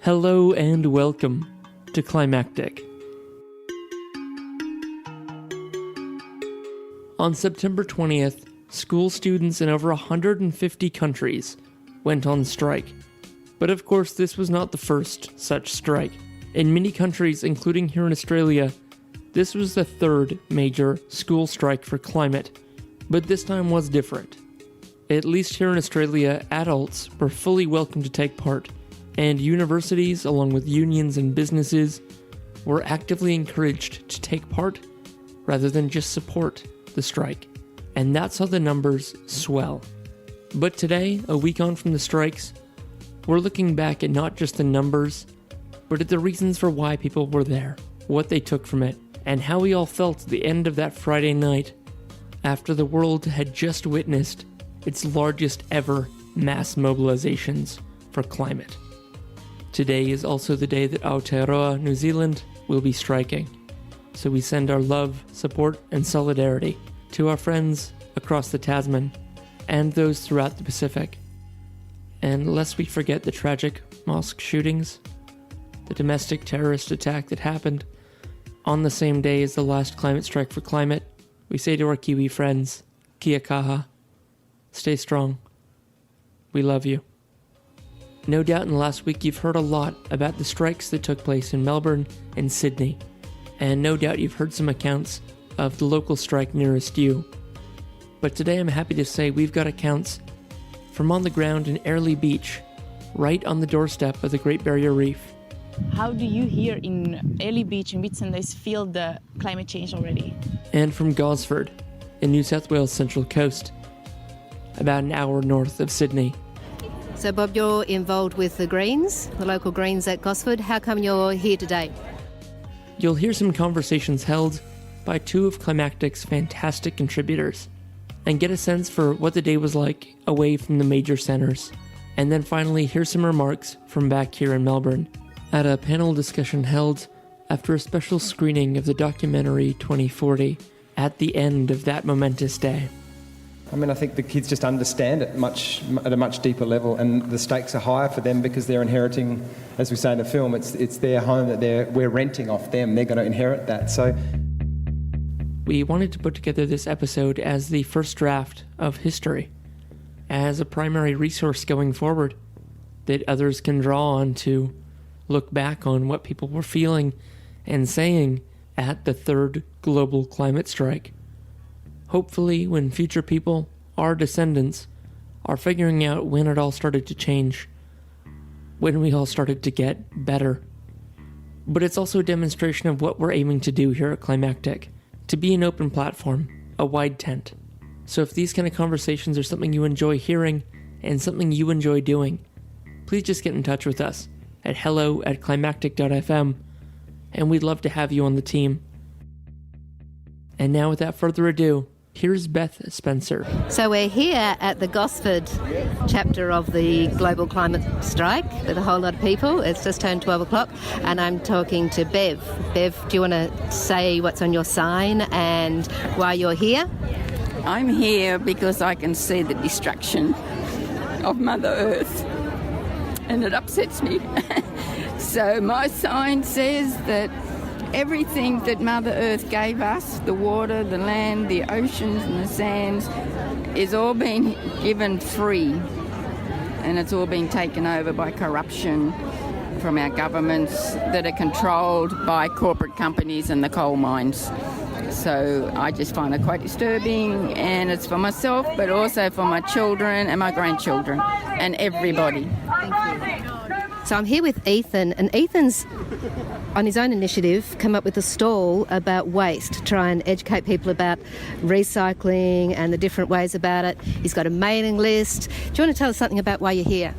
Hello and welcome to Climactic. On September 20th, school students in over 150 countries went on strike. But of course, this was not the first such strike. In many countries, including here in Australia, this was the third major school strike for climate. But this time was different. At least here in Australia, adults were fully welcome to take part, and universities, along with unions and businesses, were actively encouraged to take part rather than just support the strike. And that saw the numbers swell. But today, a week on from the strikes, we're looking back at not just the numbers, but at the reasons for why people were there, what they took from it, and how we all felt at the end of that Friday night after the world had just witnessed its largest ever mass mobilizations for climate. Today is also the day that Aotearoa, New Zealand, will be striking. So we send our love, support, and solidarity to our friends across the Tasman and those throughout the Pacific. And lest we forget the tragic mosque shootings, the domestic terrorist attack that happened on the same day as the last climate strike for climate, we say to our Kiwi friends, kia kaha, stay strong, we love you. No doubt in the last week you've heard a lot about the strikes that took place in Melbourne and Sydney, and no doubt you've heard some accounts of the local strike nearest you. But today I'm happy to say we've got accounts from on the ground in Airlie Beach, right on the doorstep of the Great Barrier Reef. How do you here in Airlie Beach in Whitsundays feel the climate change already? And from Gosford, in New South Wales Central Coast, about an hour north of Sydney. So Bob, you're involved with the Greens, the local Greens at Gosford. How come you're here today? You'll hear some conversations held by two of Climactic's fantastic contributors and get a sense for what the day was like away from the major centres. And then finally hear some remarks from back here in Melbourne at a panel discussion held after a special screening of the documentary 2040 at the end of that momentous day. I think the kids just understand it at a much deeper level, and the stakes are higher for them because they're inheriting, as we say in the film, it's their home that we're renting off them. They're going to inherit that. So we wanted to put together this episode as the first draft of history, as a primary resource going forward that others can draw on to look back on what people were feeling and saying at the third global climate strike. Hopefully, when future people, our descendants, are figuring out when it all started to change, when we all started to get better. But it's also a demonstration of what we're aiming to do here at Climactic, to be an open platform, a wide tent. So if these kind of conversations are something you enjoy hearing and something you enjoy doing, please just get in touch with us at hello@climactic.fm, and we'd love to have you on the team. And now, without further ado, here's Beth Spencer. So we're here at the Gosford chapter of the global climate strike with a whole lot of people. It's just turned 12 o'clock and I'm talking to Bev. Bev, do you want to say what's on your sign and why you're here? I'm here because I can see the destruction of Mother Earth and it upsets me. So my sign says that everything that Mother Earth gave us, the water, the land, the oceans and the sands, is all being given free. And it's all being taken over by corruption from our governments that are controlled by corporate companies and the coal mines. So I just find it quite disturbing, and it's for myself, but also for my children and my grandchildren and everybody. Thank you. So I'm here with Ethan, and Ethan's, on his own initiative, come up with a stall about waste to try and educate people about recycling and the different ways about it. He's got a mailing list. Do you want to tell us something about why you're here?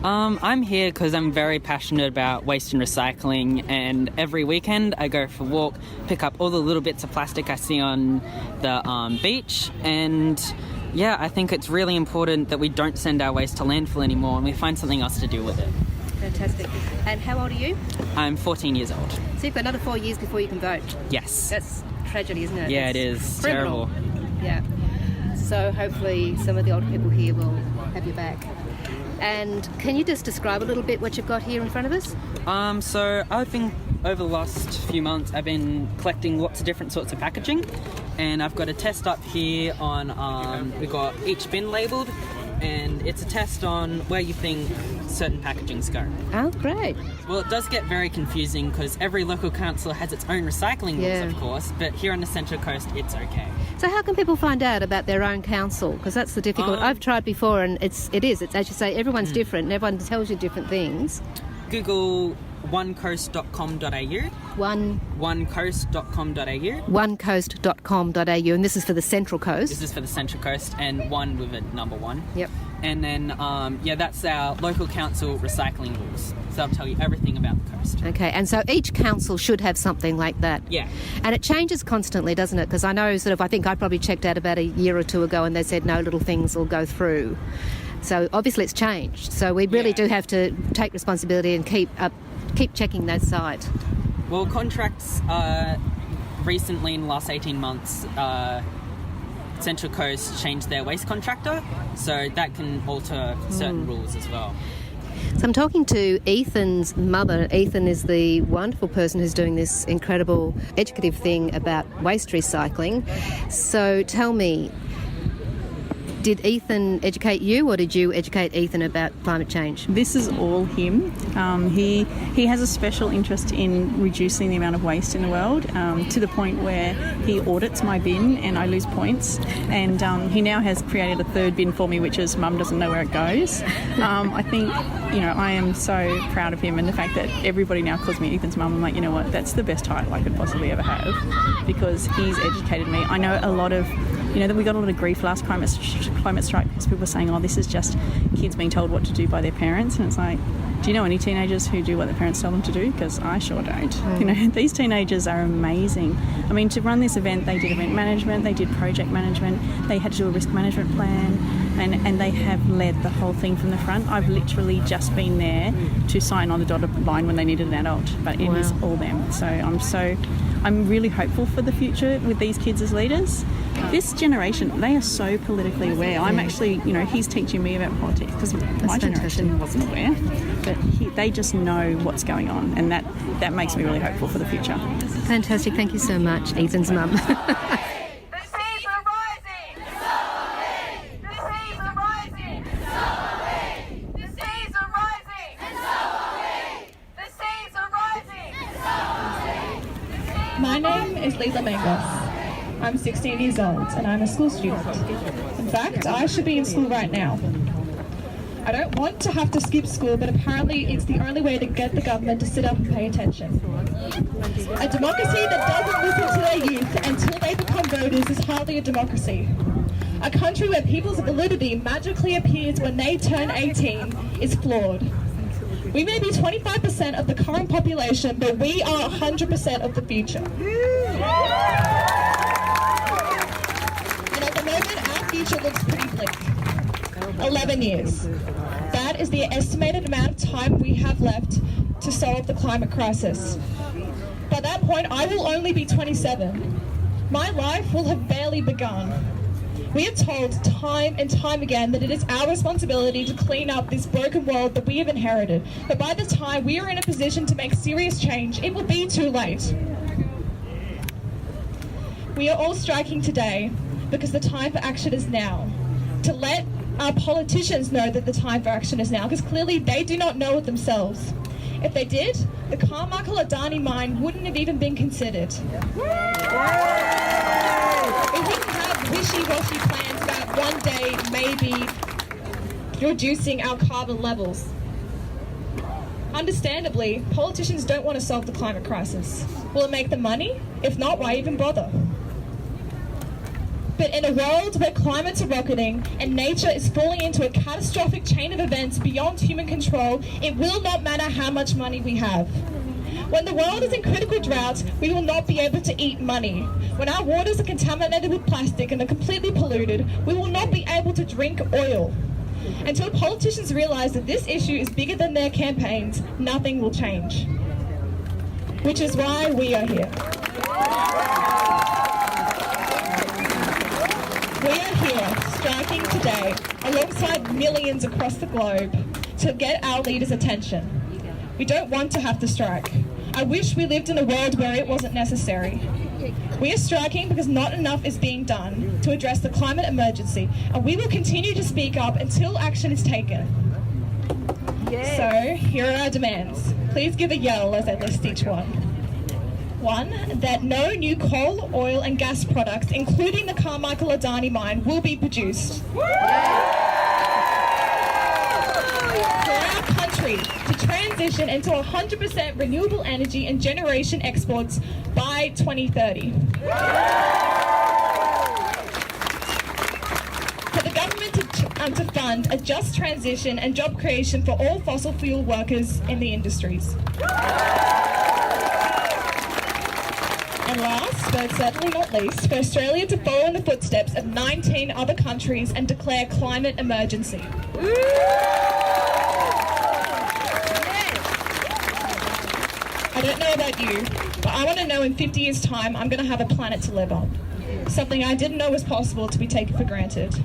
I'm here because I'm very passionate about waste and recycling, and every weekend I go for a walk, pick up all the little bits of plastic I see on the beach, and yeah, I think it's really important that we don't send our waste to landfill anymore and we find something else to do with it. Fantastic. And how old are you? I'm 14 years old. So you've got another 4 years before you can vote. Yes. That's tragedy, isn't it? Yeah, It's it is. criminal. Terrible. Yeah. So hopefully some of the older people here will have your back. And can you just describe a little bit what you've got here in front of us? So I've been, over the last few months, I've been collecting lots of different sorts of packaging, and I've got a test up here on, we've got each bin labelled, and it's a test on where you think certain packagings go. Oh, great. Well, it does get very confusing because every local council has its own recycling rules, of course, but here on the Central Coast, it's okay. So how can people find out about their own council? Because that's the difficult. I've tried before, and it's as you say, everyone's different, and everyone tells you different things. Google onecoast.com.au. Onecoast.com.au. Onecoast.com.au, and this is for the Central Coast. This is for the Central Coast, and one with a number 1. Yep. And then, that's our local council recycling rules. So they'll tell you everything about the coast. Okay, and so each council should have something like that. Yeah. And it changes constantly, doesn't it? Because I know I think I probably checked out about a year or two ago and they said no little things will go through. So obviously it's changed. So we really do have to take responsibility and keep checking that side. Well, contracts recently in the last 18 months, Central Coast changed their waste contractor, so that can alter certain rules as well. So I'm talking to Ethan's mother. Ethan is the wonderful person who's doing this incredible educative thing about waste recycling. So tell me, did Ethan educate you, or did you educate Ethan about climate change? This is all him. He has a special interest in reducing the amount of waste in the world, to the point where he audits my bin and I lose points. And he now has created a third bin for me, which is Mum doesn't know where it goes. I think, I am so proud of him, and the fact that everybody now calls me Ethan's mum. I'm like, you know what, that's the best title I could possibly ever have, because he's educated me. I know a lot of, that we got a lot of grief last climate strike because people were saying, oh, this is just kids being told what to do by their parents. And it's like, do you know any teenagers who do what their parents tell them to do? Because I sure don't. These teenagers are amazing. I mean, to run this event, they did event management, they did project management, they had to do a risk management plan, and they have led the whole thing from the front. I've literally just been there to sign on the dotted line when they needed an adult, but it was all them. So I'm really hopeful for the future with these kids as leaders. This generation, they are so politically aware. I'm actually, he's teaching me about politics because my generation wasn't aware, but they just know what's going on, and that makes me really hopeful for the future. Fantastic. Thank you so much, Ethan's mum. My name is Lisa Mangos. I'm 16 years old and I'm a school student. In fact, I should be in school right now. I don't want to have to skip school, but apparently it's the only way to get the government to sit up and pay attention. A democracy that doesn't listen to their youth until they become voters is hardly a democracy. A country where people's validity magically appears when they turn 18 is flawed. We may be 25% of the current population, but we are 100% of the future. And at the moment, our future looks pretty bleak. 11 years. That is the estimated amount of time we have left to solve the climate crisis. By that point, I will only be 27. My life will have barely begun. We are told time and time again that it is our responsibility to clean up this broken world that we have inherited. But by the time we are in a position to make serious change, it will be too late. We are all striking today because the time for action is now. To let our politicians know that the time for action is now, because clearly they do not know it themselves. If they did, the Carmichael-Adani mine wouldn't have even been considered. We wouldn't have wishy-washy plans about one day maybe reducing our carbon levels. Understandably, politicians don't want to solve the climate crisis. Will it make them money? If not, why even bother? But in a world where climates are rocketing and nature is falling into a catastrophic chain of events beyond human control, it will not matter how much money we have. When the world is in critical drought, we will not be able to eat money. When our waters are contaminated with plastic and are completely polluted, we will not be able to drink oil. Until politicians realise that this issue is bigger than their campaigns, nothing will change. Which is why we are here. We are here striking today alongside millions across the globe to get our leaders' attention. We don't want to have to strike. I wish we lived in a world where it wasn't necessary. We are striking because not enough is being done to address the climate emergency, and we will continue to speak up until action is taken. Yes. So, here are our demands. Please give a yell as I list each one. 1, that no new coal, oil and gas products, including the Carmichael Adani mine, will be produced. For our country to transition into 100% renewable energy and generation exports by 2030. For the government to fund a just transition and job creation for all fossil fuel workers in the industries. And last, but certainly not least, for Australia to follow in the footsteps of 19 other countries and declare climate emergency. I don't know about you, but I want to know in 50 years' time I'm going to have a planet to live on. Something I didn't know was possible to be taken for granted.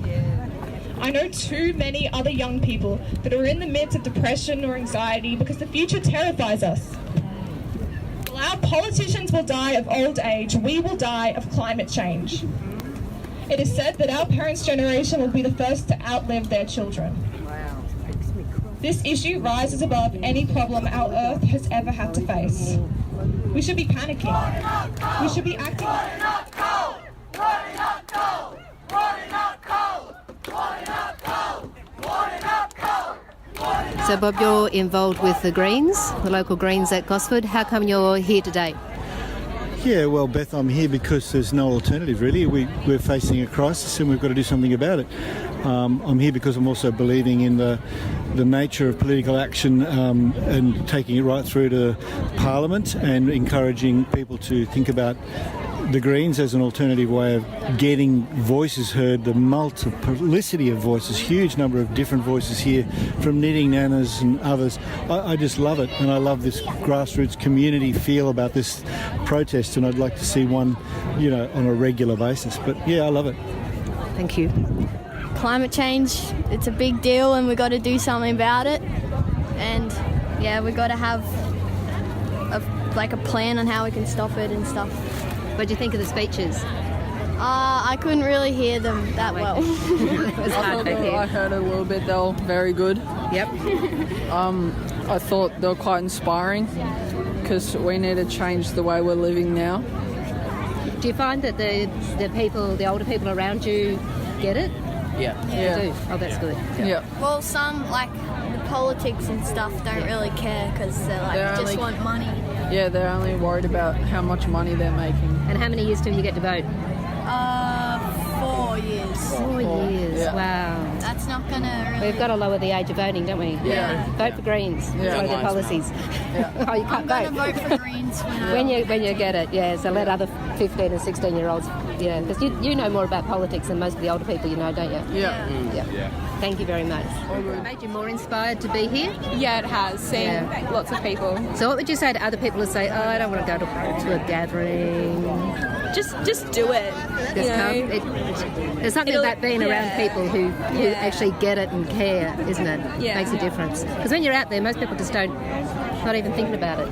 I know too many other young people that are in the midst of depression or anxiety because the future terrifies us. While our politicians will die of old age, we will die of climate change. It is said that our parents' generation will be the first to outlive their children. This issue rises above any problem our Earth has ever had to face. We should be panicking. We should be acting. So, Bob, you're involved with the Greens, the local Greens at Gosford. How come you're here today? Yeah, well, Beth, I'm here because there's no alternative, really. We're facing a crisis and we've got to do something about it. I'm here because I'm also believing in the nature of political action and taking it right through to Parliament and encouraging people to think about the Greens as an alternative way of getting voices heard, the multiplicity of voices, huge number of different voices here from knitting nanas and others. I just love it, and I love this grassroots community feel about this protest, and I'd like to see one, on a regular basis. But yeah, I love it. Thank you. Climate change, it's a big deal and we've got to do something about it. And yeah, we've got to have a plan on how we can stop it and stuff. What do you think of the speeches? I couldn't really hear them that well. I heard a little bit. They were very good. Yep. I thought they were quite inspiring because we need to change the way we're living now. Do you find that the older people around you get it? Yeah. They do? Oh, that's good. Yeah. Well, some, like the politics and stuff, don't really care because they just want money. Yeah, they're only worried about how much money they're making. And how many years till you get to vote? 4 years. 4 years, Yeah. Wow. That's not going to really... We've got to lower the age of voting, don't we? Yeah. Vote for Greens. Yeah. Follow their policies. Yeah. Oh, you can't I'm going to vote for Greens when you get it, yeah. So let other 15 and 16-year-olds, yeah. Because you know more about politics than most of the older people you know, don't you? Yeah. Yeah. Thank you very much. Made you more inspired to be here? Yeah, it has. Seen lots of people. So what would you say to other people who say, oh, I don't want to go to a gathering? Just do it. Just come. There's something about being around people who actually get it and care, isn't it? Yeah. Makes a difference. Because when you're out there, most people just not even thinking about it.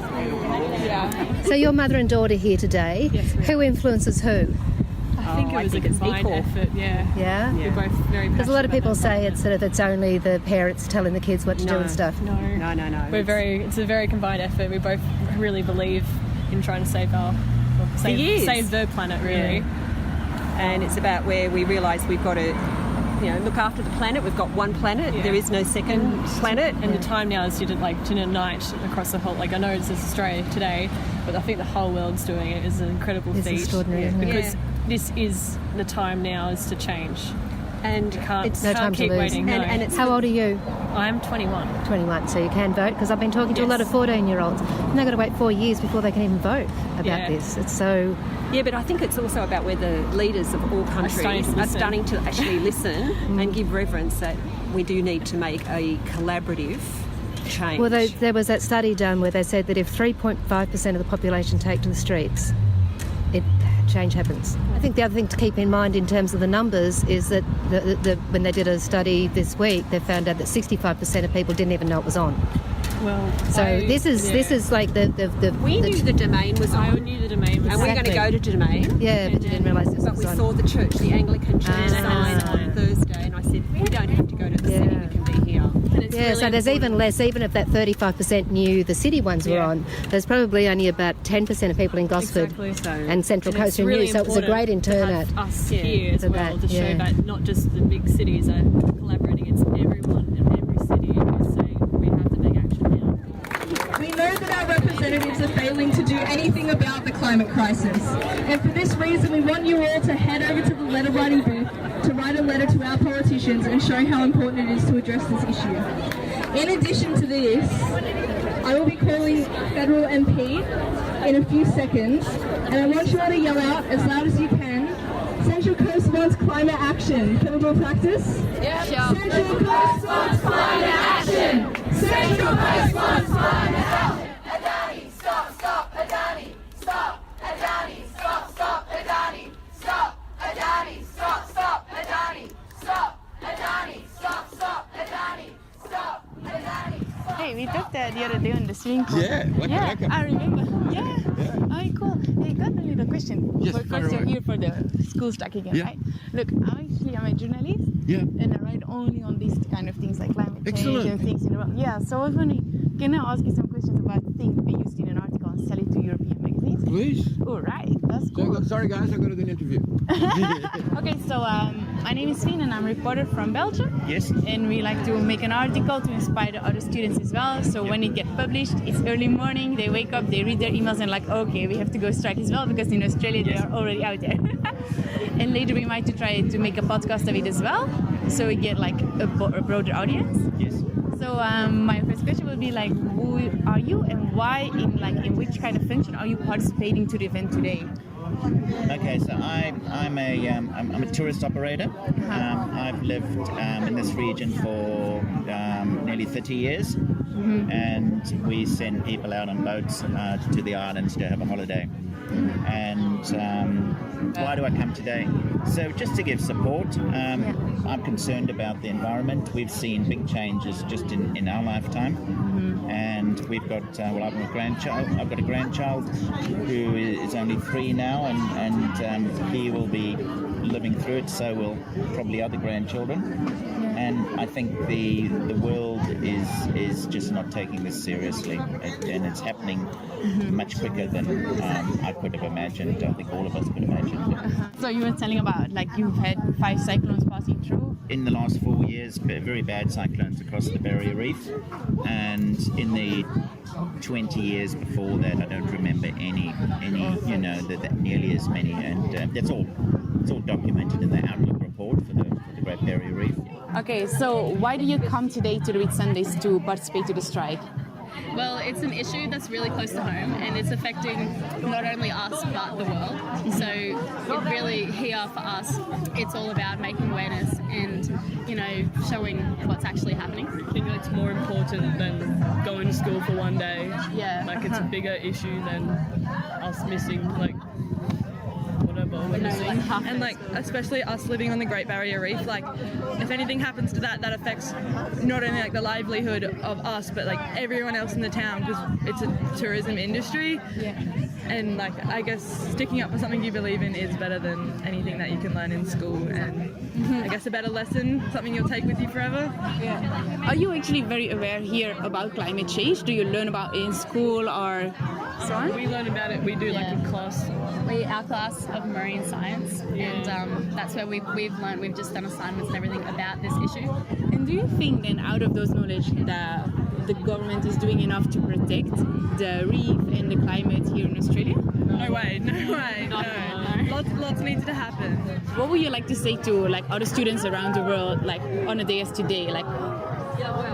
Yeah. So your mother and daughter here today. Yes, who influences who? I think it was a combined effort, Yeah? We're both very Because a lot of people say it's only the parents telling the kids what to do and stuff. No. It's a very combined effort. We both really believe in trying to save the planet, really. Yeah. And it's about where we realise we've got to look after the planet. We've got one planet. Yeah. There is no second planet. And the time now is to unite across the whole. I know it's Australia today, but I think the whole world's doing it. Is an incredible feat. It's extraordinary, isn't it? Because this is the time now is to change. And it's no time keep to lose. waiting. No. And it's how old are you? I'm 21. 21, so you can vote, because I've been talking to a lot of 14-year-olds, and they've got to wait 4 years before they can even vote about this. It's so... Yeah, but I think it's also about where the leaders of all countries are starting to actually listen and give reverence that we do need to make a collaborative change. Well, there was that study done where they said that if 3.5% of the population take to the streets, it change happens. I think the other thing to keep in mind in terms of the numbers is that when they did a study this week, they found out that 65% of people didn't even know it was on. Well, so this is like we knew the Domain was on. I knew the Domain was and we're going to go to Domain. Yeah, but didn't realise this But was we on. saw the church, the Anglican church sign on Thursday, and I said, we don't have to go to the city, we can be here. Yeah, so there's even less, even if that 35% knew the city ones were on, there's probably only about 10% of people in Gosford and Central Coast who knew, so it was a great turnout. Us here as well to show that not just the big cities are collaborating, it's everyone in every city is saying we have to take action now. We know that our representatives are failing to do anything about the climate crisis, and for this reason we want you all to head over to the letter writing booth to write a letter to our politicians and show how important it is to address this issue. In addition to this, I will be calling federal MP in a few seconds, and I want you all to yell out as loud as you can, Central Coast wants climate action. Can we do a practice? Yeah. Sure. Central Coast wants climate action! Central Coast wants climate action! Adani, stop, stop, Adani, stop, Adani, stop, stop, Adani, stop, Adani, stop, stop, Adani, stop, Adani, stop, stop, Adani, stop, Adani. Hey, we talked the other day on the swimming pool. Yeah, like I remember. Yeah. Oh, cool. Hey, got a little question. Yes, First, you're here for the school strike again, right? Look, I'm a journalist. Yeah. And I write only on these kind of things like climate change Excellent. and things in the world. Yeah, so I was wondering, can I ask you some questions about things we used in an article and sell it to European magazines? Please. All right, that's cool. Sorry guys, I've got to do an interview. Okay, so my name is Fien and I'm a reporter from Belgium. Yes. And we like to make an article to inspire the other students as well. So when it gets published, it's early morning, they wake up, they read their emails and like, okay, we have to go strike as well because in Australia they are already out there. And later we might try to make a podcast of it as well. So we get like a broader audience. Yes. So my first question would be like, who are you and why in which kind of function are you participating to the event today? Okay, so I'm a tourist operator. I've lived in this region for nearly 30 years, and we send people out on boats to the islands to have a holiday. And why do I come today? So just to give support. I'm concerned about the environment. We've seen big changes just in our lifetime, and we've got I've got a grandchild who is only 3 now, and he will be living through it. So will probably other grandchildren. And I think the world is just not taking this seriously, and it's happening much quicker than I could have imagined. I think all of us could imagine. So you were telling about like you've had 5 cyclones passing through? In the last 4 years, very bad cyclones across the Barrier Reef, and in the 20 years before that, I don't remember any that nearly as many, and it's all documented in the Outlook report for the Great Barrier Reef. Okay, so why do you come today to the Whitsundays to participate to the strike? Well, it's an issue that's really close to home and it's affecting not only us but the world. So it really, here for us, it's all about making awareness and, showing what's actually happening. I think it's more important than going to school for one day. Yeah. Like it's a bigger issue than us missing whatever we're missing. And especially us living on the Great Barrier Reef, if anything happens to that affects not only the livelihood of us but everyone else in the town, because it's a tourism industry. Yeah. And I guess sticking up for something you believe in is better than anything that you can learn in school, and I guess a better lesson, something you'll take with you forever. Yeah. Are you actually very aware here about climate change? Do you learn about it in school or so on? We learn about it, we do a class. Our class of marine science, and that's where we've learned, we've just done assignments and everything about this issue. And do you think then, out of those knowledge, that the government is doing enough to protect the reef and the climate here in Australia? No way. No. Lots needs to happen. What would you like to say to other students around the world, on a day as today?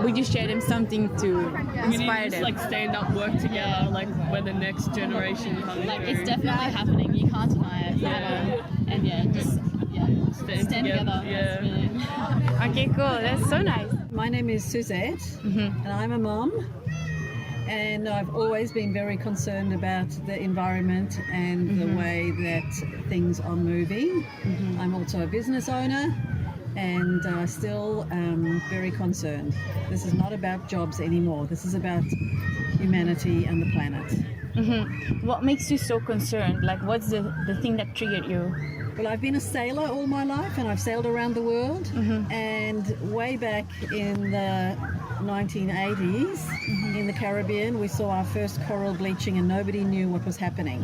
Would you share them something to inspire them? Stand up, work together, when the next generation comes through. It's definitely happening. You can't deny it. And just stand together. Yeah. Really... Okay, cool. That's so nice. My name is Suzette, and I'm a mum. and I've always been very concerned about the environment and the way that things are moving. I'm also a business owner and still very concerned. This is not about jobs anymore. This is about humanity and the planet. What makes you so concerned? Like, what's the thing that triggered you? Well, I've been a sailor all my life and I've sailed around the world. And way back in the 1980s in the Caribbean, we saw our first coral bleaching and nobody knew what was happening.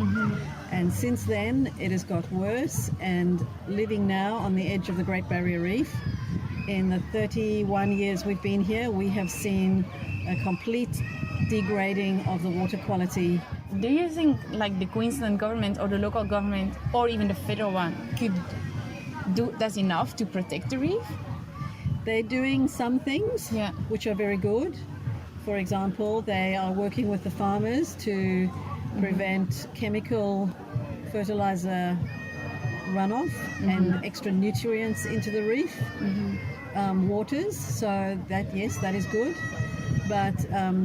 And since then, it has got worse. And living now on the edge of the Great Barrier Reef, in the 31 years we've been here, we have seen a complete degrading of the water quality. Do you think like the Queensland government or the local government or even the federal one does enough to protect the reef? They're doing some things which are very good. For example, they are working with the farmers to prevent chemical fertilizer runoff and extra nutrients into the reef waters. So that, yes, that is good. But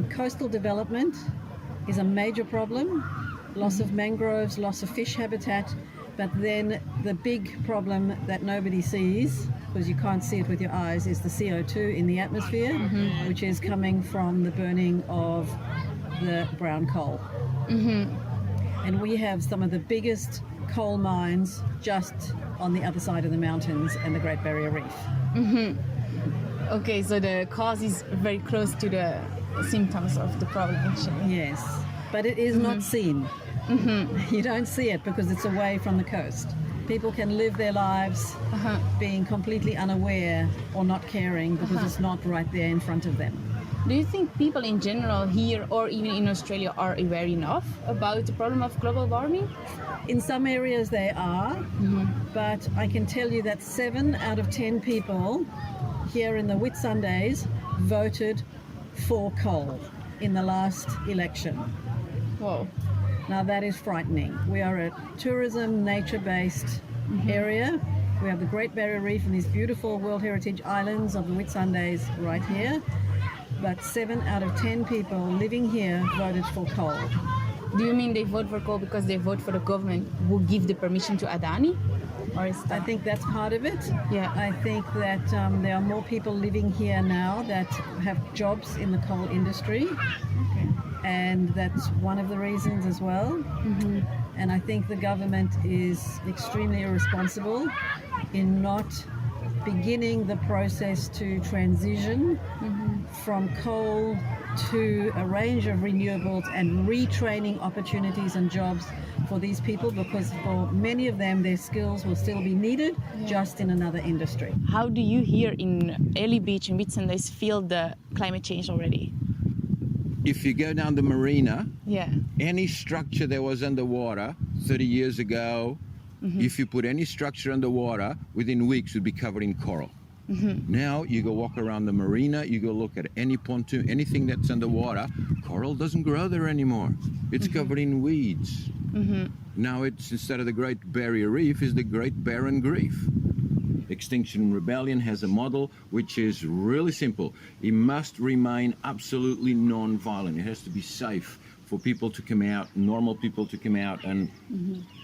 coastal development is a major problem. Loss of mangroves, loss of fish habitat. But then the big problem that nobody sees, because you can't see it with your eyes, is the CO2 in the atmosphere, which is coming from the burning of the brown coal. And we have some of the biggest coal mines just on the other side of the mountains and the Great Barrier Reef. Okay, so the cause is very close to the symptoms of the problem, actually. Yes, but it is not seen. You don't see it because it's away from the coast. People can live their lives being completely unaware or not caring because it's not right there in front of them. Do you think people in general here or even in Australia are aware enough about the problem of global warming? In some areas they are, but I can tell you that 7 out of 10 people here in the Whitsundays voted for coal in the last election. Whoa. Now that is frightening. We are a tourism, nature-based area. We have the Great Barrier Reef and these beautiful World Heritage Islands of the Whitsundays right here. But 7 out of 10 people living here voted for coal. Do you mean they vote for coal because they vote for the government who give the permission to Adani? Or is that... I think that's part of it. Yeah. I think that there are more people living here now that have jobs in the coal industry. And that's one of the reasons as well. And I think the government is extremely irresponsible in not beginning the process to transition from coal to a range of renewables and retraining opportunities and jobs for these people, because for many of them their skills will still be needed just in another industry. How do you here in Airlie Beach and Whitsundays feel the climate change already? If you go down the marina, any structure that was underwater 30 years ago, if you put any structure underwater, within weeks it would be covered in coral. Now you go walk around the marina, you go look at any pontoon, anything that's underwater, coral doesn't grow there anymore. It's covered in weeds. Now it's, instead of the Great Barrier Reef, is the Great Barren Reef. Extinction Rebellion has a model which is really simple. It must remain absolutely non-violent. It has to be safe for people to come out, normal people to come out and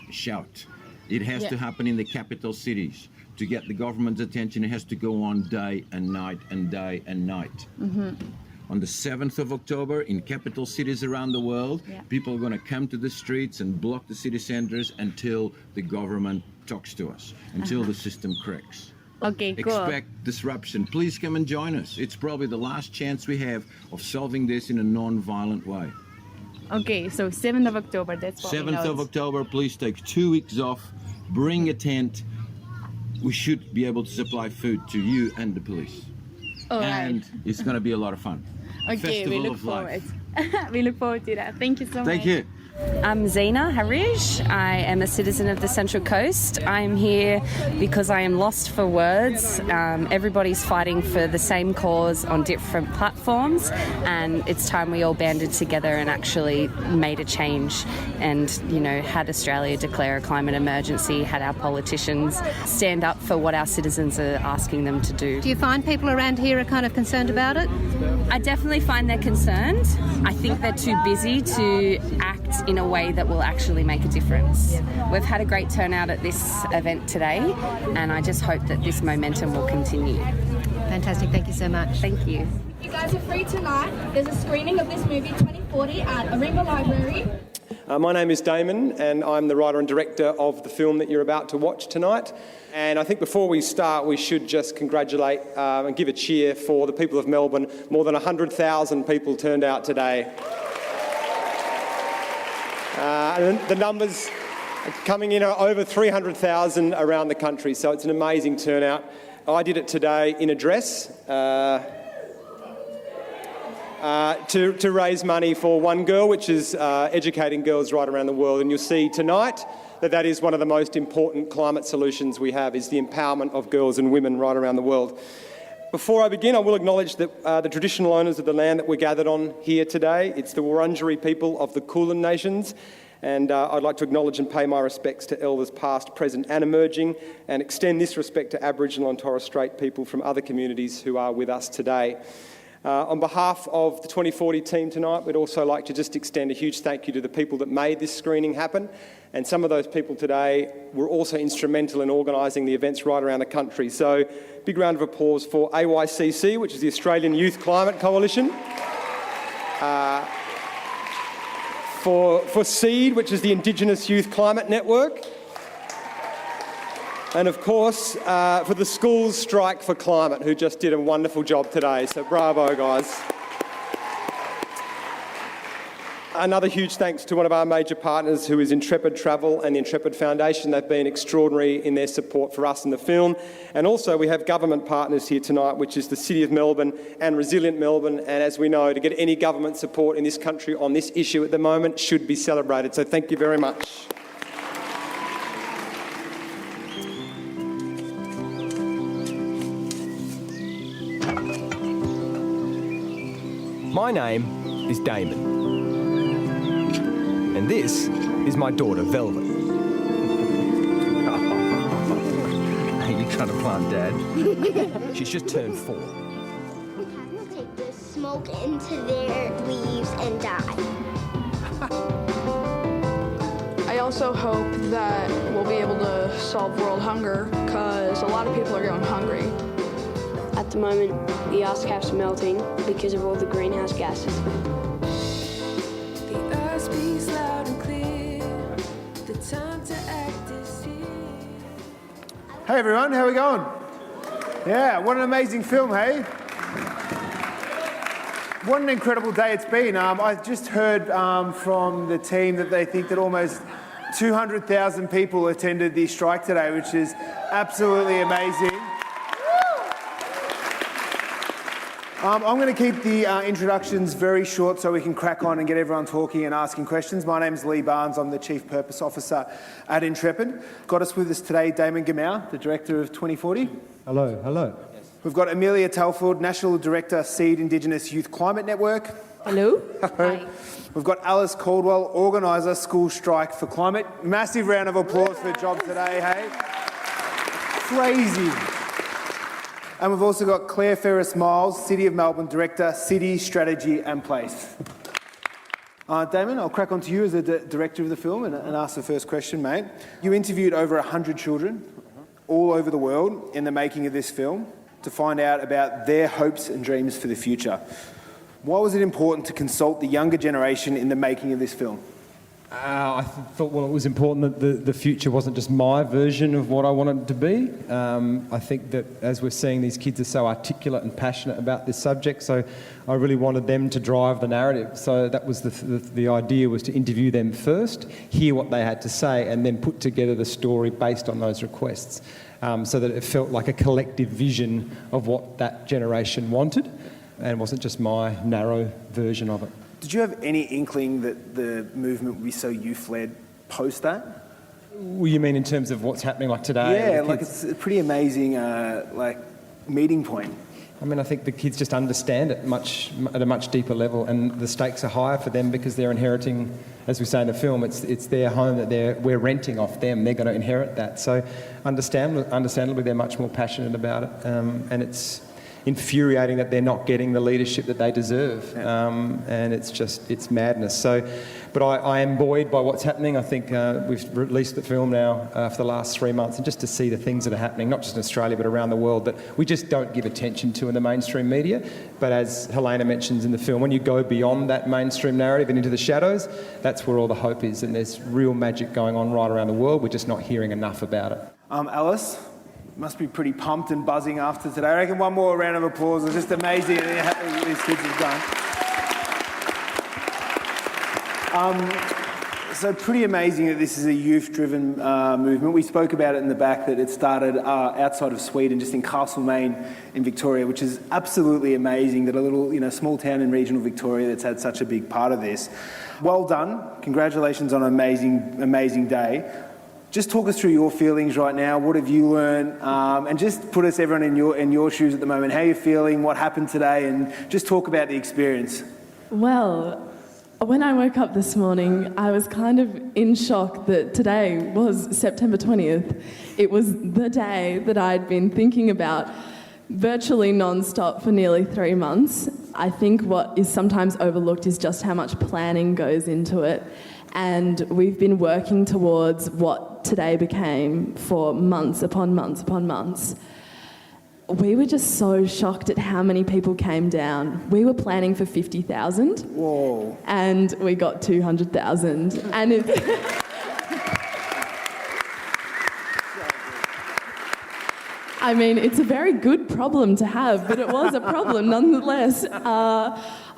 shout. It has to happen in the capital cities. To get the government's attention, it has to go on day and night and day and night. On the 7th of October, in capital cities around the world, people are going to come to the streets and block the city centres until the government talks to us, until the system cracks. Okay, cool. Expect disruption. Please come and join us. It's probably the last chance we have of solving this in a non-violent way. Okay, so 7th of October, that's what 7th of October, please take 2 weeks off, bring a tent. We should be able to supply food to you and the police. And it's going to be a lot of fun. Okay, Festival we look of forward. Life. We look forward to that. Thank you so much. Thank you. I'm Zena Harij. I am a citizen of the Central Coast. I'm here because I am lost for words. Everybody's fighting for the same cause on different platforms, and it's time we all banded together and actually made a change and, had Australia declare a climate emergency, had our politicians stand up for what our citizens are asking them to do. Do you find people around here are kind of concerned about it? I definitely find they're concerned. I think they're too busy to act in a way that will actually make a difference. We've had a great turnout at this event today, and I just hope that this momentum will continue. Fantastic, thank you so much. Thank you. You guys are free tonight. There's a screening of this movie 2040 at Aringa Library. My name is Damon, and I'm the writer and director of the film that you're about to watch tonight. And I think before we start, we should just congratulate and give a cheer for the people of Melbourne. More than 100,000 people turned out today. And the numbers coming in are over 300,000 around the country, so it's an amazing turnout. I did it today in a dress to raise money for One Girl, which is educating girls right around the world. And you'll see tonight that is one of the most important climate solutions we have, is the empowerment of girls and women right around the world. Before I begin, I will acknowledge that the traditional owners of the land that we're gathered on here today. It's the Wurundjeri people of the Kulin Nations, and I'd like to acknowledge and pay my respects to elders past, present and emerging, and extend this respect to Aboriginal and Torres Strait people from other communities who are with us today. On behalf of the 2040 team tonight, we'd also like to just extend a huge thank you to the people that made this screening happen. And some of those people today were also instrumental in organising the events right around the country. So, big round of applause for AYCC, which is the Australian Youth Climate Coalition. For SEED, which is the Indigenous Youth Climate Network. And of course, for the Schools Strike for Climate, who just did a wonderful job today. So bravo, guys. Another huge thanks to one of our major partners, who is Intrepid Travel and the Intrepid Foundation. They've been extraordinary in their support for us in the film. And also we have government partners here tonight, which is the City of Melbourne and Resilient Melbourne. And as we know, to get any government support in this country on this issue at the moment should be celebrated. So thank you very much. My name is Damon. And this is my daughter, Velvet. Are you trying to plant Dad? She's just turned 4. Will take the smoke into their leaves and die. I also hope that we'll be able to solve world hunger, because a lot of people are going hungry. At the moment, the ice cap's melting because of all the greenhouse gases. Hey everyone, how are we going? Yeah, what an amazing film, hey? What an incredible day it's been. I just heard from the team that they think that almost 200,000 people attended the strike today, which is absolutely amazing. I'm going to keep the introductions very short so we can crack on and get everyone talking and asking questions. My name's Lee Barnes. I'm the Chief Purpose Officer at Intrepid. Got us with us today Damon Gamau, the Director of 2040. Hello, hello. We've got Amelia Telford, National Director, SEED Indigenous Youth Climate Network. Hello. Hi. We've got Alice Caldwell, Organiser, School Strike for Climate. Massive round of applause for the job today, hey? Crazy. And we've also got Claire Ferris-Miles, City of Melbourne Director, City Strategy and Place. Damon, I'll crack on to you as the director of the film and ask the first question, mate. You interviewed over 100 children all over the world in the making of this film to find out about their hopes and dreams for the future. Why was it important to consult the younger generation in the making of this film? I thought, well, it was important that the future wasn't just my version of what I wanted it to be. I think that as we're seeing, these kids are so articulate and passionate about this subject, so I really wanted them to drive the narrative. So that was the idea, was to interview them first, hear what they had to say, and then put together the story based on those requests, so that it felt like a collective vision of what that generation wanted, and wasn't just my narrow version of it. Did you have any inkling that the movement would be so youth-led post that? Well, you mean in terms of what's happening like today? Yeah, like it's a pretty amazing meeting point. I mean, I think the kids just understand it at a much deeper level, and the stakes are higher for them because they're inheriting, as we say in the film, it's their home that we're renting off them. They're going to inherit that. So understandably, they're much more passionate about it, and it's infuriating that they're not getting the leadership that they deserve, and it's madness. So, but I am buoyed by what's happening. I think we've released the film now for the last 3 months, and just to see the things that are happening, not just in Australia but around the world, that we just don't give attention to in the mainstream media. But as Helena mentions in the film, when you go beyond that mainstream narrative and into the shadows, that's where all the hope is, and there's real magic going on right around the world. We're just not hearing enough about it. Alice, must be pretty pumped and buzzing after today. I reckon one more round of applause. It's just amazing what these kids have done. So pretty amazing that this is a youth-driven movement. We spoke about it in the back, that it started outside of Sweden, just in Castlemaine in Victoria, which is absolutely amazing that a little, small town in regional Victoria that's had such a big part of this. Well done. Congratulations on an amazing day. Just talk us through your feelings right now. What have you learned? And just put everyone in your shoes at the moment. How are you feeling? What happened today? And just talk about the experience. Well, when I woke up this morning, I was kind of in shock that today was September 20th. It was the day that I'd been thinking about virtually non-stop for nearly 3 months. I think what is sometimes overlooked is just how much planning goes into it. And we've been working towards what today became for months upon months upon months. We were just so shocked at how many people came down. We were planning for 50,000. Whoa. And we got 200,000. And I mean, it's a very good problem to have, but it was a problem nonetheless.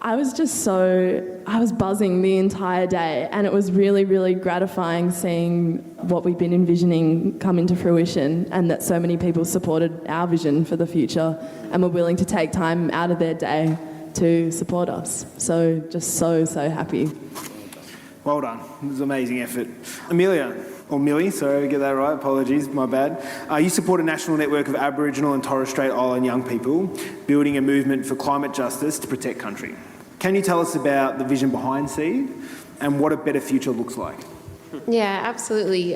I was buzzing the entire day, and it was really, really gratifying seeing what we've been envisioning come into fruition, and that so many people supported our vision for the future and were willing to take time out of their day to support us. So just so happy. Well done. It was an amazing effort. Amelia, or Millie, sorry, I get that right, apologies, my bad. You support a national network of Aboriginal and Torres Strait Island young people building a movement for climate justice to protect country. Can you tell us about the vision behind SEED and what a better future looks like? Yeah, absolutely.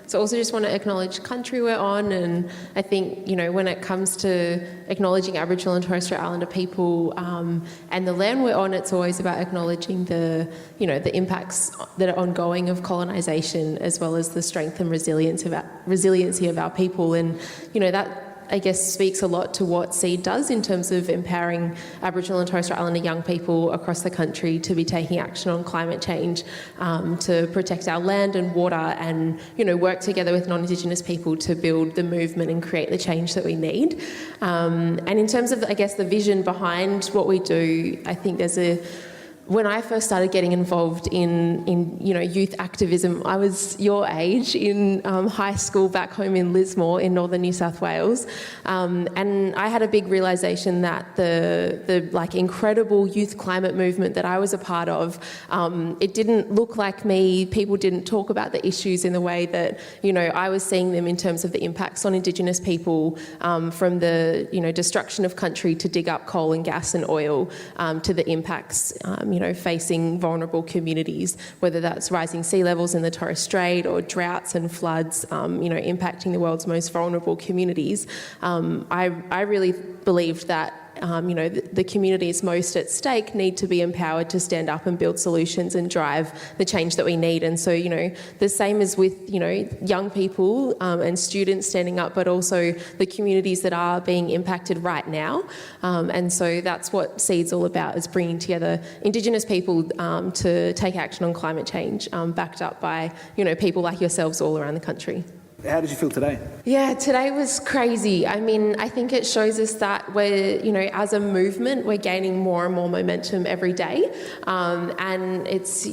So also just want to acknowledge country we're on, and I think, when it comes to acknowledging Aboriginal and Torres Strait Islander people and the land we're on, it's always about acknowledging the impacts that are ongoing of colonisation, as well as the strength and resiliency of our people, and that I guess speaks a lot to what SEED does in terms of empowering Aboriginal and Torres Strait Islander young people across the country to be taking action on climate change, to protect our land and water, and work together with non-Indigenous people to build the movement and create the change that we need. And in terms of, I guess, the vision behind what we do, I think when I first started getting involved in youth activism, I was your age in high school back home in Lismore in northern New South Wales, and I had a big realisation that the incredible youth climate movement that I was a part of, it didn't look like me. People didn't talk about the issues in the way that I was seeing them in terms of the impacts on Indigenous people, from the destruction of country to dig up coal and gas and oil, to the impacts facing vulnerable communities, whether that's rising sea levels in the Torres Strait or droughts and floods, impacting the world's most vulnerable communities. I really believed that the communities most at stake need to be empowered to stand up and build solutions and drive the change that we need. And so, the same as with, young people and students standing up, but also the communities that are being impacted right now. And so that's what SEED's all about, is bringing together Indigenous people to take action on climate change, backed up by, people like yourselves all around the country. How did you feel today? Yeah, today was crazy. I mean, I think it shows us that we're, as a movement, we're gaining more and more momentum every day. And it's,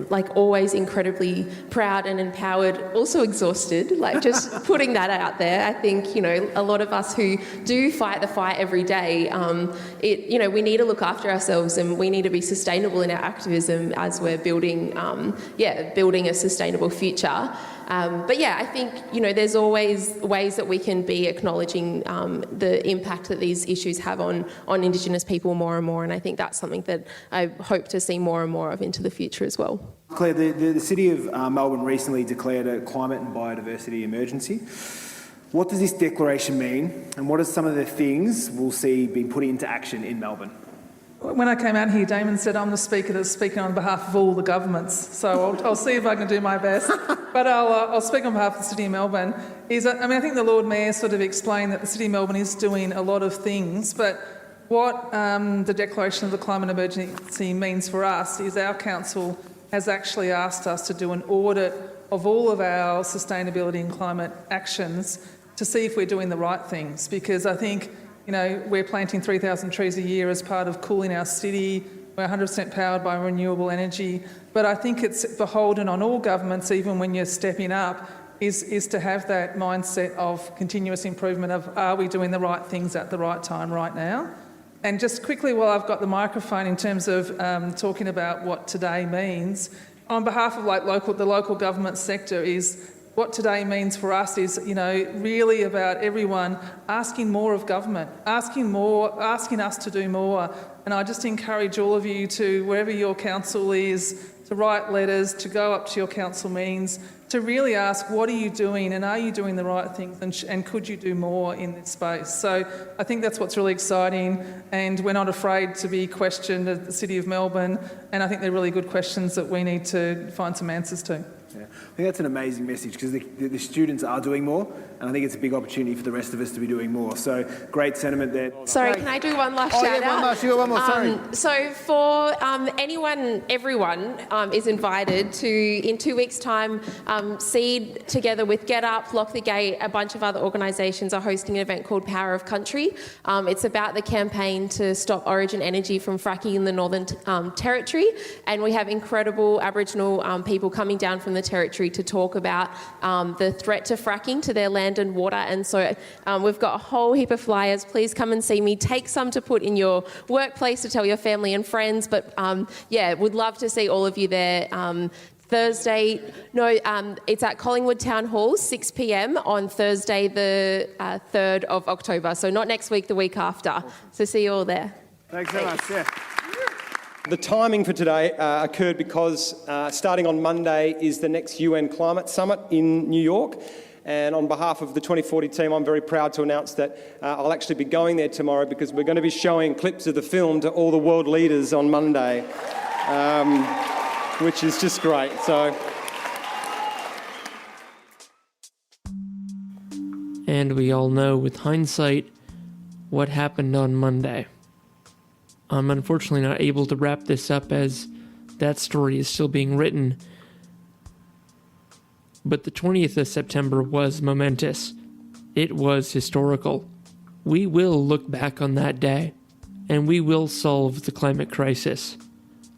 like always incredibly proud and empowered, also exhausted, like just putting that out there. I think, a lot of us who do fight the fight every day, we need to look after ourselves and we need to be sustainable in our activism as we're building a sustainable future. But yeah, I think, there's always ways that we can be acknowledging the impact that these issues have on Indigenous people more and more. And I think that's something that I hope to see more and more of into the future as well. Claire, the City of Melbourne recently declared a climate and biodiversity emergency. What does this declaration mean, and what are some of the things we'll see being put into action in Melbourne? When I came out here, Damon said I'm the speaker that's speaking on behalf of all the governments. So I'll see if I can do my best. But I'll speak on behalf of the City of Melbourne. I think the Lord Mayor sort of explained that the City of Melbourne is doing a lot of things, but what the declaration of the climate emergency means for us is our council has actually asked us to do an audit of all of our sustainability and climate actions to see if we're doing the right things. Because I think, we're planting 3,000 trees a year as part of cooling our city. We're 100% powered by renewable energy. But I think it's beholden on all governments, even when you're stepping up, is to have that mindset of continuous improvement of, are we doing the right things at the right time right now? And just quickly, while I've got the microphone, in terms of talking about what today means, on behalf of the local government sector, is what today means for us is, really about everyone asking more of government, asking us to do more. And I just encourage all of you to, wherever your council is, to write letters, to go up to your council meetings, to really ask, what are you doing and are you doing the right things and could you do more in this space? So I think that's what's really exciting, and we're not afraid to be questioned at the City of Melbourne, and I think they're really good questions that we need to find some answers to. Yeah. I think that's an amazing message because the students are doing more, and I think it's a big opportunity for the rest of us to be doing more. So great sentiment there. Sorry, can I do one last shout out? Yeah, one last. You got one more, sorry. So for everyone is invited to, in 2 weeks' time, SEED together with Get Up, Lock the Gate, a bunch of other organisations are hosting an event called Power of Country. It's about the campaign to stop Origin Energy from fracking in the Northern Territory, and we have incredible Aboriginal people coming down from the Territory to talk about the threat to fracking to their land and water. And so we've got a whole heap of flyers. Please come and see me. Take some to put in your workplace to tell your family and friends. But would love to see all of you there. Thursday, it's at Collingwood Town Hall, 6 p.m. on Thursday, the 3rd of October. So not next week, the week after. So see you all there. Thanks so much. Yeah. The timing for today occurred because starting on Monday is the next UN Climate Summit in New York. And on behalf of the 2040 team, I'm very proud to announce that I'll actually be going there tomorrow because we're going to be showing clips of the film to all the world leaders on Monday, which is just great. So. And we all know with hindsight what happened on Monday. I'm unfortunately not able to wrap this up as that story is still being written. But the 20th of September was momentous. It was historical. We will look back on that day, and we will solve the climate crisis.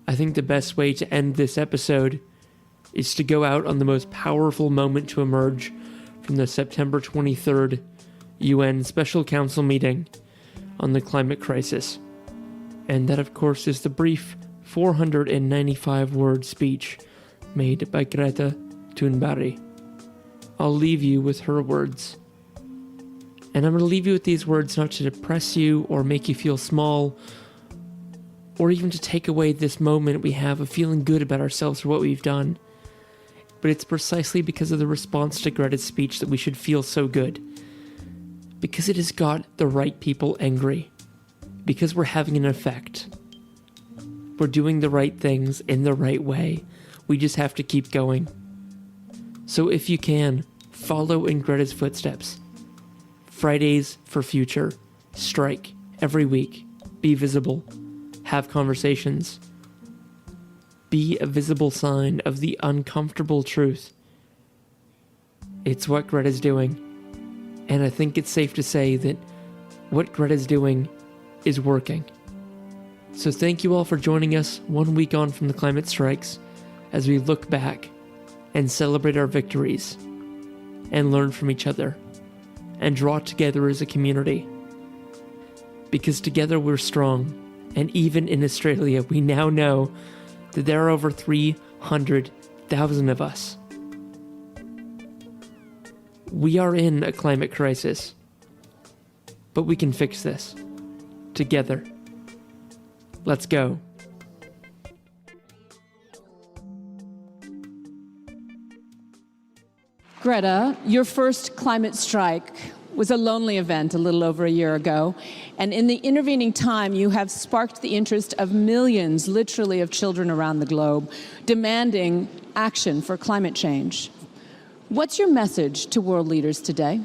I think the best way to end this episode is to go out on the most powerful moment to emerge from the September 23rd UN Special Council meeting on the climate crisis. And that, of course, is the brief 495-word speech made by Greta Thunberg. I'll leave you with her words. And I'm going to leave you with these words not to depress you or make you feel small, or even to take away this moment we have of feeling good about ourselves for what we've done. But it's precisely because of the response to Greta's speech that we should feel so good. Because it has got the right people angry. Because we're having an effect. We're doing the right things in the right way. We just have to keep going. So if you can, follow in Greta's footsteps. Fridays for Future. Strike every week. Be visible. Have conversations. Be a visible sign of the uncomfortable truth. It's what Greta's doing. And I think it's safe to say that what Greta's doing is working. So thank you all for joining us 1 week on from the climate strikes as we look back and celebrate our victories and learn from each other and draw together as a community. Because together we're strong, and even in Australia we now know that there are over 300,000 of us. We are in a climate crisis, but we can fix this together. Let's go. Greta, your first climate strike was a lonely event a little over a year ago, and in the intervening time you have sparked the interest of millions, literally, of children around the globe, demanding action for climate change. What's your message to world leaders today?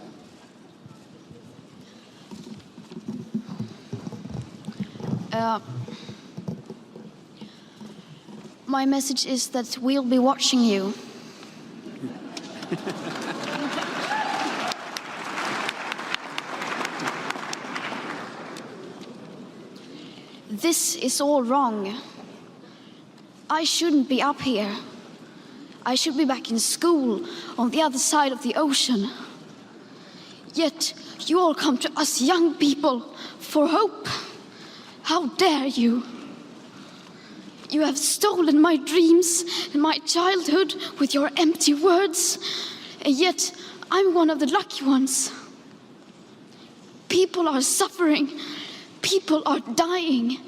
My message is that we'll be watching you. This is all wrong. I shouldn't be up here. I should be back in school on the other side of the ocean. Yet you all come to us young people for hope. How dare you? You have stolen my dreams and my childhood with your empty words, and yet I'm one of the lucky ones. People are suffering. People are dying.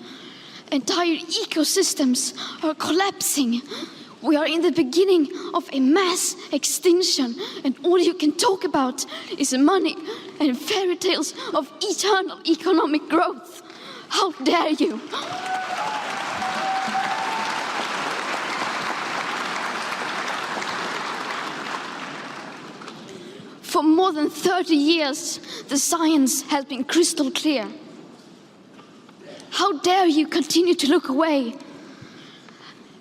Entire ecosystems are collapsing. We are in the beginning of a mass extinction, and all you can talk about is money and fairy tales of eternal economic growth. How dare you? For more than 30 years, the science has been crystal clear. How dare you continue to look away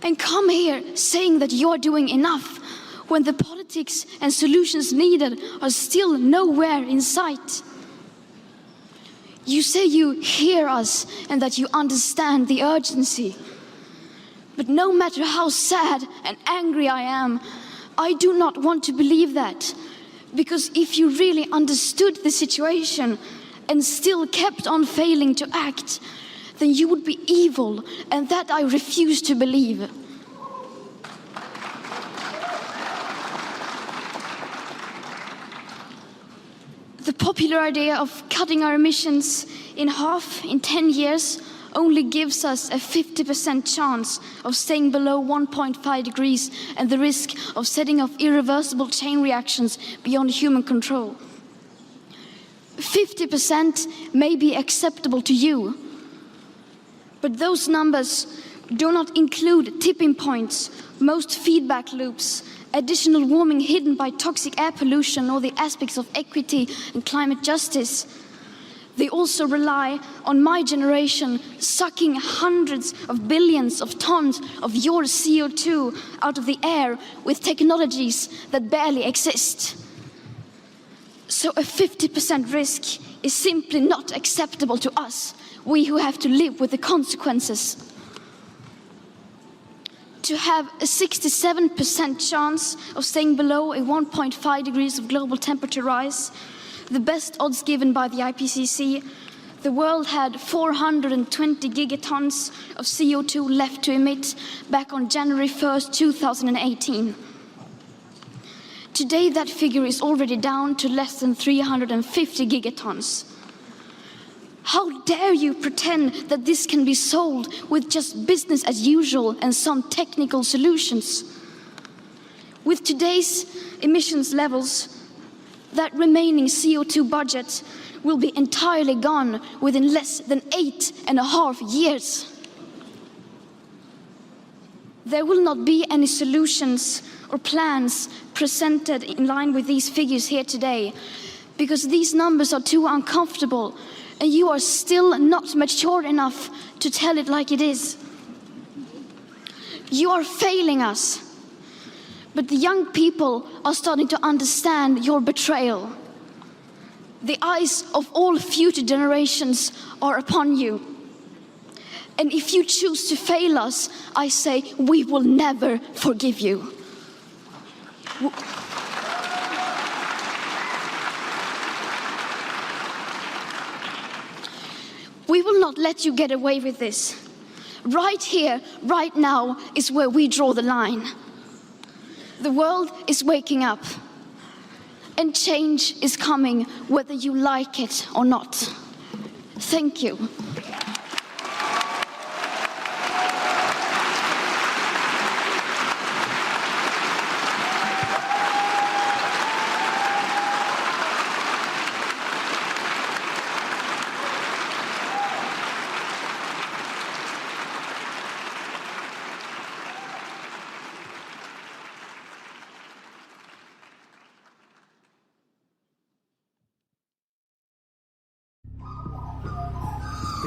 and come here saying that you're doing enough when the politics and solutions needed are still nowhere in sight? You say you hear us and that you understand the urgency. But no matter how sad and angry I am, I do not want to believe that. Because if you really understood the situation and still kept on failing to act, then you would be evil, and that I refuse to believe. The popular idea of cutting our emissions in half in 10 years only gives us a 50% chance of staying below 1.5 degrees and the risk of setting off irreversible chain reactions beyond human control. 50% may be acceptable to you, but those numbers do not include tipping points, most feedback loops, additional warming hidden by toxic air pollution, or the aspects of equity and climate justice. They also rely on my generation sucking hundreds of billions of tons of your CO2 out of the air with technologies that barely exist. So a 50% risk is simply not acceptable to us, we who have to live with the consequences. To have a 67% chance of staying below a 1.5 degrees of global temperature rise, the best odds given by the IPCC, the world had 420 gigatons of CO2 left to emit back on January 1st, 2018. Today that figure is already down to less than 350 gigatons. How dare you pretend that this can be solved with just business as usual and some technical solutions? With today's emissions levels, that remaining CO2 budget will be entirely gone within less than 8.5 years. There will not be any solutions or plans presented in line with these figures here today, because these numbers are too uncomfortable and you are still not mature enough to tell it like it is. You are failing us. But the young people are starting to understand your betrayal. The eyes of all future generations are upon you. And if you choose to fail us, I say we will never forgive you. We will not let you get away with this. Right here, right now, is where we draw the line. The world is waking up, and change is coming whether you like it or not. Thank you.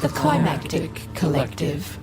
The Climactic Collective.